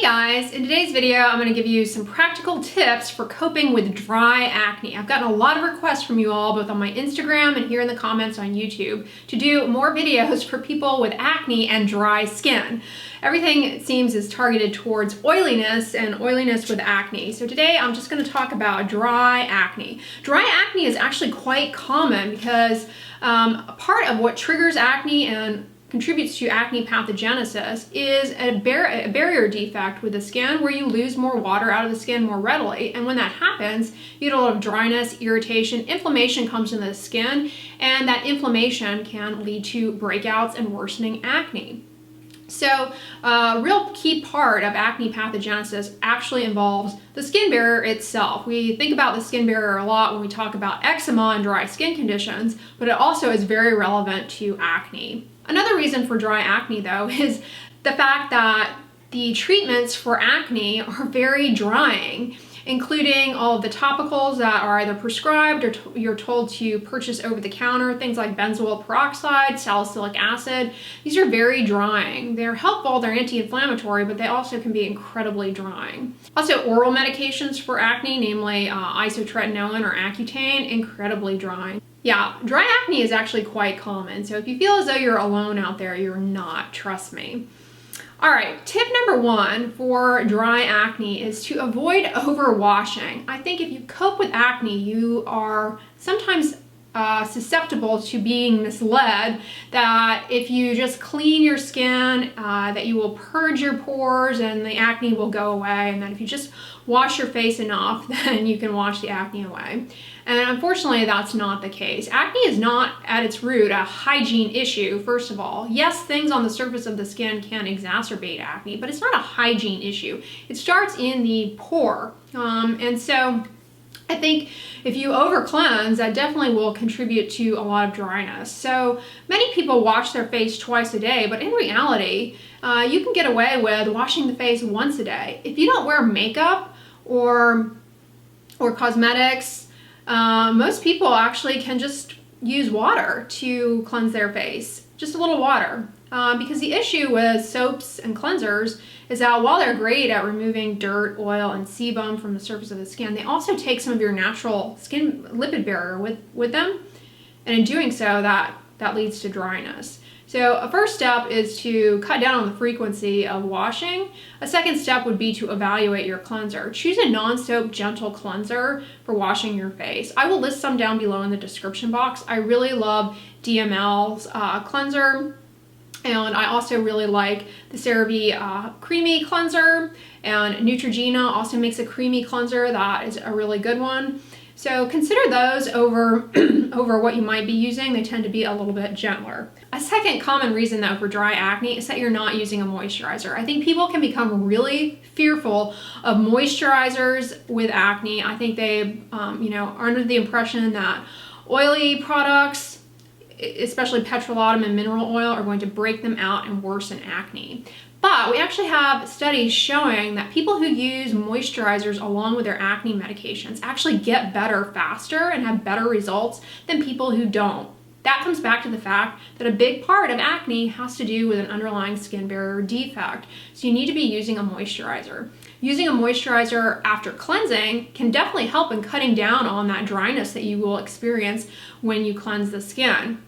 guys, in today's video I'm going to give you some practical tips for coping with dry acne. I've gotten a lot of requests from you all, both on my Instagram and here in the comments on YouTube, to do more videos for people with acne and dry skin. Everything, it seems, is targeted towards oiliness and oiliness with acne. So today I'm just going to talk about dry acne. Dry acne is actually quite common because a part of what triggers acne and contributes to acne pathogenesis is a barrier defect with the skin where you lose more water out of the skin more readily. And when that happens, you get a lot of dryness, irritation, inflammation comes into the skin, and that inflammation can lead to breakouts and worsening acne. So a real key part of acne pathogenesis actually involves the skin barrier itself. We think about the skin barrier a lot when we talk about eczema and dry skin conditions, but it also is very relevant to acne. Another reason for dry acne, though, is the fact that the treatments for acne are very drying, including all of the topicals that are either prescribed or you're told to purchase over the counter, things like benzoyl peroxide, salicylic acid. These are very drying. They're helpful, they're anti-inflammatory, but they also can be incredibly drying. Also, oral medications for acne, namely isotretinoin or Accutane, incredibly drying. Yeah, dry acne is actually quite common, so if you feel as though you're alone out there, you're not, trust me. All right, tip number one for dry acne is to avoid overwashing. I think if you cope with acne, you are sometimes susceptible to being misled that if you just clean your skin, that you will purge your pores and the acne will go away, and that if you just wash your face enough, then you can wash the acne away. And unfortunately, that's not the case. Acne is not at its root a hygiene issue, first of all. Yes, things on the surface of the skin can exacerbate acne, but it's not a hygiene issue. It starts in the pore. And so I think if you over cleanse, that definitely will contribute to a lot of dryness. So many people wash their face twice a day, but in reality, you can get away with washing the face once a day. If you don't wear makeup or cosmetics, most people actually can just use water to cleanse their face, just a little water. Because the issue with soaps and cleansers is that while they're great at removing dirt, oil, and sebum from the surface of the skin, they also take some of your natural skin lipid barrier with them. And in doing so, that leads to dryness. So a first step is to cut down on the frequency of washing. A second step would be to evaluate your cleanser. Choose a non-soap gentle cleanser for washing your face. I will list some down below in the description box. I really love DML's cleanser. And I also really like the CeraVe creamy cleanser, and Neutrogena also makes a creamy cleanser that is a really good one. So consider those over what you might be using. They tend to be a little bit gentler. A second common reason though for dry acne is that you're not using a moisturizer. I think people can become really fearful of moisturizers with acne. I think they are under the impression that oily products, especially petrolatum and mineral oil, are going to break them out and worsen acne. But we actually have studies showing that people who use moisturizers along with their acne medications actually get better faster and have better results than people who don't. That comes back to the fact that a big part of acne has to do with an underlying skin barrier defect. So you need to be using a moisturizer. Using a moisturizer after cleansing can definitely help in cutting down on that dryness that you will experience when you cleanse the skin.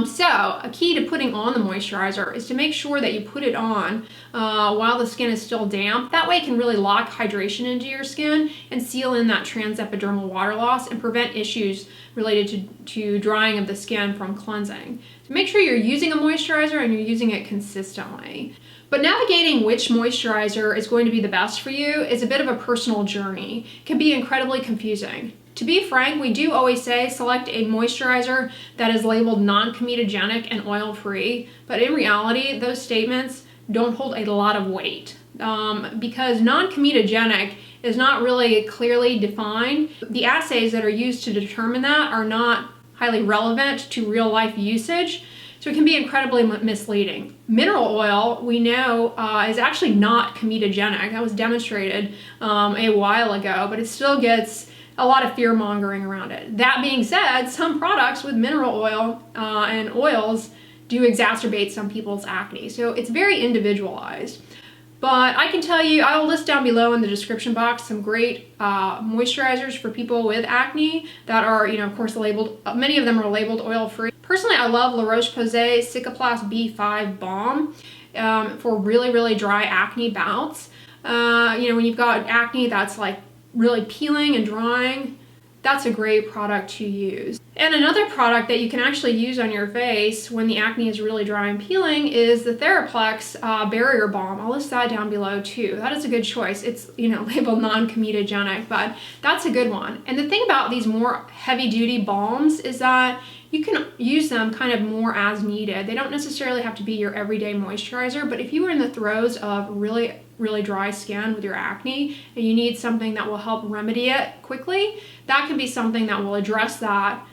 So a key to putting on the moisturizer is to make sure that you put it on while the skin is still damp. That way it can really lock hydration into your skin and seal in that transepidermal water loss and prevent issues related to drying of the skin from cleansing. So make sure you're using a moisturizer and you're using it consistently. But navigating which moisturizer is going to be the best for you is a bit of a personal journey. It can be incredibly confusing. To be frank, we do always say select a moisturizer that is labeled non-comedogenic and oil-free, but in reality, those statements don't hold a lot of weight because non-comedogenic is not really clearly defined. The assays that are used to determine that are not highly relevant to real-life usage, so it can be incredibly misleading. Mineral oil, we know, is actually not comedogenic. That was demonstrated a while ago, but it still gets a lot of fear mongering around it. That being said, some products with mineral oil and oils do exacerbate some people's acne. So it's very individualized. But I can tell you, I'll list down below in the description box some great moisturizers for people with acne that are, you know, of course labeled, many of them are labeled oil-free. Personally, I love La Roche-Posay Cicaplast B5 Balm for really, really dry acne bouts. You know, when you've got acne that's like really peeling and drying, that's a great product to use. And another product that you can actually use on your face when the acne is really dry and peeling is the Theraplex Barrier Balm. I'll list that down below too. That is a good choice. It's, you know, labeled non-comedogenic, but that's a good one. And the thing about these more heavy-duty balms is that you can use them kind of more as needed. They don't necessarily have to be your everyday moisturizer, but if you are in the throes of really dry skin with your acne and you need something that will help remedy it quickly, that can be something that will address that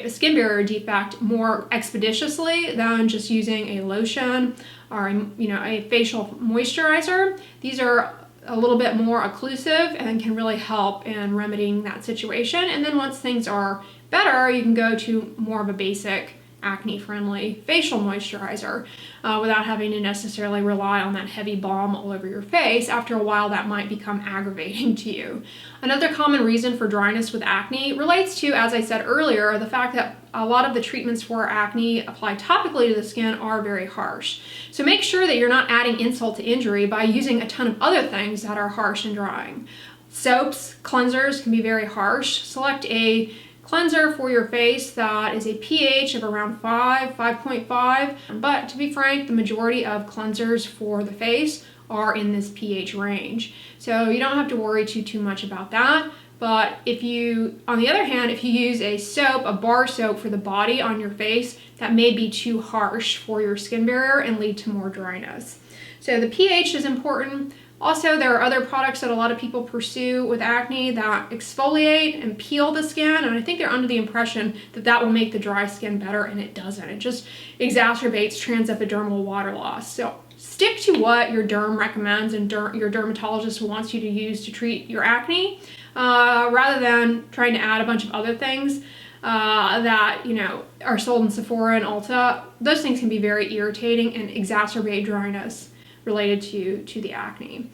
skin barrier defect more expeditiously than just using a lotion or, you know, a facial moisturizer. These are a little bit more occlusive and can really help in remedying that situation. And then once things are better, you can go to more of a basic acne-friendly facial moisturizer without having to necessarily rely on that heavy balm all over your face. After a while, that might become aggravating to you. Another common reason for dryness with acne relates to, as I said earlier, the fact that a lot of the treatments for acne applied topically to the skin are very harsh. So make sure that you're not adding insult to injury by using a ton of other things that are harsh and drying. Soaps, cleansers can be very harsh. Select a cleanser for your face that is a pH of around 5.5. But to be frank, the majority of cleansers for the face are in this pH range. So you don't have to worry too much about that. But if you, on the other hand, if you use a soap, a bar soap for the body on your face, that may be too harsh for your skin barrier and lead to more dryness. So the pH is important. Also, there are other products that a lot of people pursue with acne that exfoliate and peel the skin, and I think they're under the impression that that will make the dry skin better, and it doesn't. It just exacerbates transepidermal water loss. So stick to what your derm recommends and your dermatologist wants you to use to treat your acne, rather than trying to add a bunch of other things that, you know, are sold in Sephora and Ulta. Those things can be very irritating and exacerbate dryness related to the acne.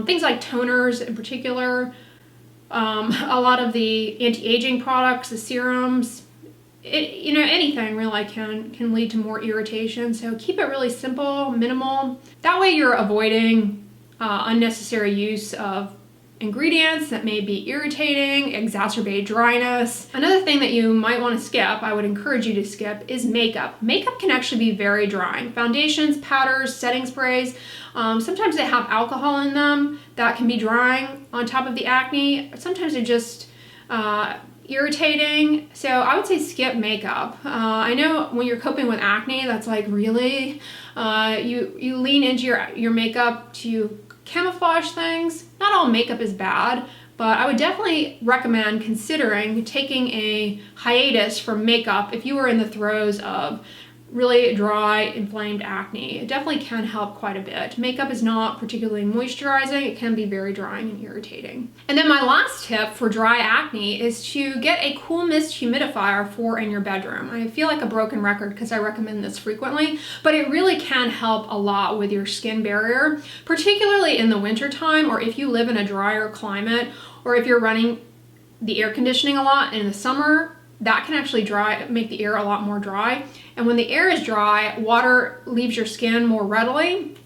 Things like toners in particular, a lot of the anti-aging products, the serums, you know, anything really can lead to more irritation. So keep it really simple, minimal. That way you're avoiding unnecessary use of ingredients that may be irritating, exacerbate dryness. Another thing that you might want to skip, I would encourage you to skip, is makeup. Makeup can actually be very drying. Foundations, powders, setting sprays, sometimes they have alcohol in them that can be drying on top of the acne. Sometimes they're just irritating. So I would say skip makeup. I know when you're coping with acne, that's like really, you lean into your makeup to camouflage things. Not all makeup is bad, but I would definitely recommend considering taking a hiatus from makeup if you are in the throes of really dry, inflamed acne. It definitely can help quite a bit. Makeup is not particularly moisturizing. It can be very drying and irritating. And then my last tip for dry acne is to get a cool mist humidifier for in your bedroom. I feel like a broken record because I recommend this frequently, but it really can help a lot with your skin barrier, particularly in the wintertime, or if you live in a drier climate, or if you're running the air conditioning a lot in the summer. That can actually make the air a lot more dry. And when the air is dry, water leaves your skin more readily,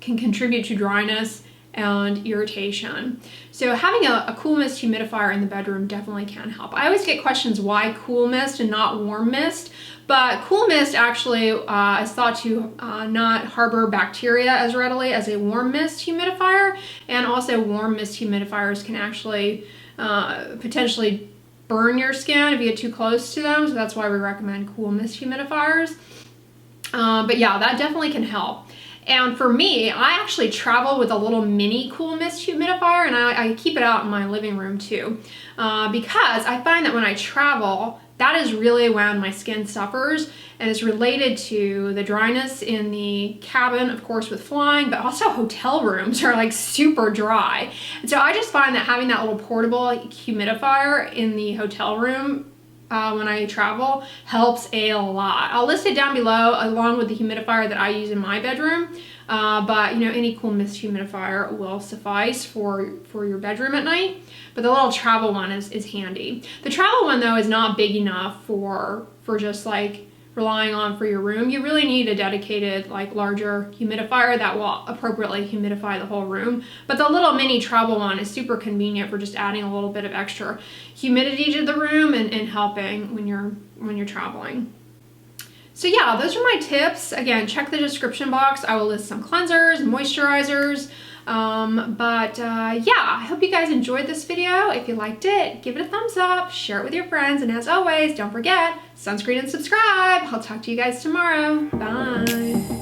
can contribute to dryness and irritation. So having a cool mist humidifier in the bedroom definitely can help. I always get questions why cool mist and not warm mist, but cool mist actually is thought to not harbor bacteria as readily as a warm mist humidifier, and also warm mist humidifiers can actually potentially burn your skin if you get too close to them, so that's why we recommend cool mist humidifiers. But yeah, that definitely can help. And for me, I actually travel with a little mini cool mist humidifier, and I keep it out in my living room too, because I find that when I travel, that is really when my skin suffers, and it's related to the dryness in the cabin, of course, with flying, but also hotel rooms are like super dry. And so I just find that having that little portable humidifier in the hotel room when I travel helps a lot. I'll list it down below along with the humidifier that I use in my bedroom. but you know, any cool mist humidifier will suffice for your bedroom at night. But the little travel one is handy. The travel one though is not big enough for just like relying on for your room. You really need a dedicated, like, larger humidifier that will appropriately humidify the whole room. But the little mini travel one is super convenient for just adding a little bit of extra humidity to the room and helping when you're traveling. So yeah, those are my tips. Again, check the description box. I will list some cleansers, moisturizers. Yeah, I hope you guys enjoyed this video. If you liked it, give it a thumbs up, share it with your friends, and as always, don't forget, sunscreen and subscribe. I'll talk to you guys tomorrow. Bye.